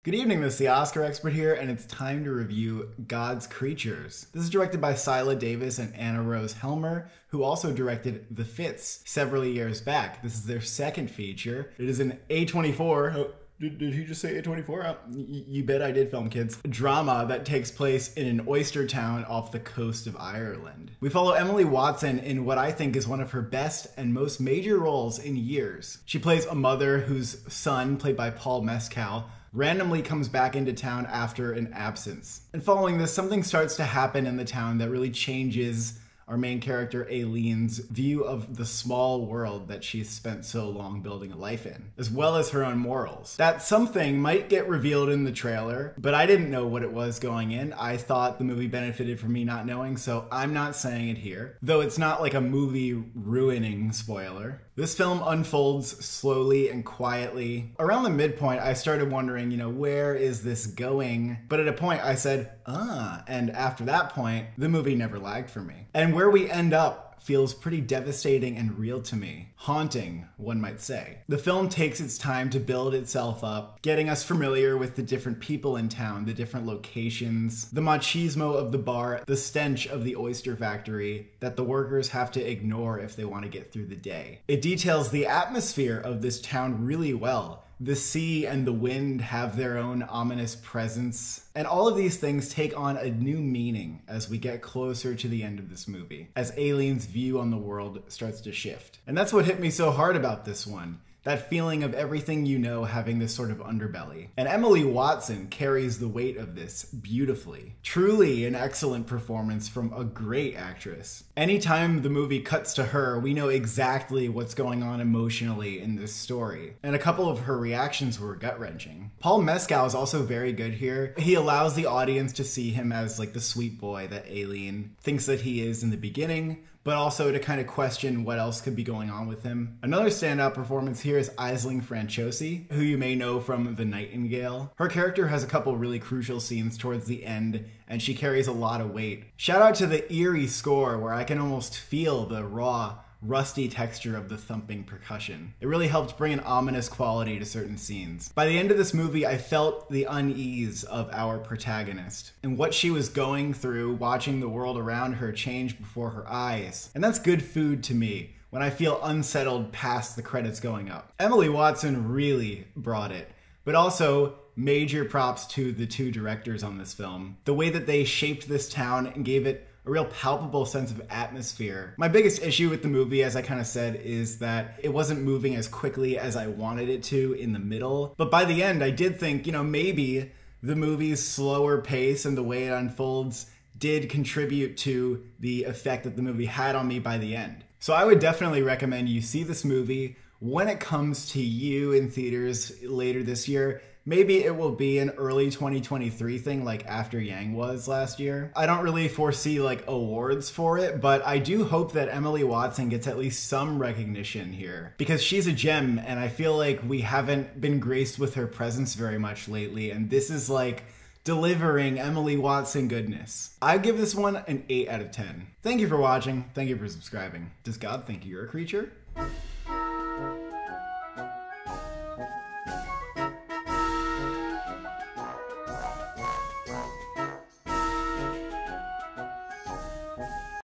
Good evening, this is the Oscar expert here, and it's time to review God's Creatures. This is directed by Sila Davis and Anna Rose Helmer, who also directed The Fits several years back. This is their second feature. It is an A24. Oh, did he just say A24? You bet I did, film kids. A drama that takes place in an oyster town off the coast of Ireland. We follow Emily Watson in what I think is one of her best and most major roles in years. She plays a mother whose son, played by Paul Mescal, randomly comes back into town after an absence. And following this, something starts to happen in the town that really changes our main character Aileen's view of the small world that she's spent so long building a life in, as well as her own morals. That something might get revealed in the trailer, but I didn't know what it was going in. I thought the movie benefited from me not knowing, so I'm not saying it here. Though it's not like a movie ruining spoiler. This film unfolds slowly and quietly. Around the midpoint, I started wondering, where is this going? But at a point I said, and after that point, the movie never lagged for me. And where we end up feels pretty devastating and real to me. Haunting, one might say. The film takes its time to build itself up, getting us familiar with the different people in town, the different locations, the machismo of the bar, the stench of the oyster factory that the workers have to ignore if they want to get through the day. It details the atmosphere of this town really well. The sea and the wind have their own ominous presence. And all of these things take on a new meaning as we get closer to the end of this movie, as Aileen's view on the world starts to shift. And that's what hit me so hard about this one. That feeling of everything you know having this sort of underbelly. And Emily Watson carries the weight of this beautifully. Truly an excellent performance from a great actress. Anytime the movie cuts to her, we know exactly what's going on emotionally in this story. And a couple of her reactions were gut-wrenching. Paul Mescal is also very good here. He allows the audience to see him as like the sweet boy that Aileen thinks that he is in the beginning, but also to kind of question what else could be going on with him. Another standout performance here is Aisling Franciosi, who you may know from The Nightingale. Her character has a couple really crucial scenes towards the end, and she carries a lot of weight. Shout out to the eerie score, where I can almost feel the raw, rusty texture of the thumping percussion. It really helped bring an ominous quality to certain scenes. By the end of this movie, I felt the unease of our protagonist and what she was going through, watching the world around her change before her eyes. And that's good food to me when I feel unsettled past the credits going up. Emily Watson really brought it, but also major props to the two directors on this film. The way that they shaped this town and gave it a real palpable sense of atmosphere. My biggest issue with the movie, as I kind of said, is that it wasn't moving as quickly as I wanted it to in the middle. But by the end, I did think, maybe the movie's slower pace and the way it unfolds did contribute to the effect that the movie had on me by the end. So I would definitely recommend you see this movie when it comes to you in theaters later this year. Maybe it will be an early 2023 thing like After Yang was last year. I don't really foresee awards for it, but I do hope that Emily Watson gets at least some recognition here, because she's a gem and I feel like we haven't been graced with her presence very much lately, and this is delivering Emily Watson goodness. I give this one an 8 out of 10. Thank you for watching. Thank you for subscribing. Does God think you're a creature?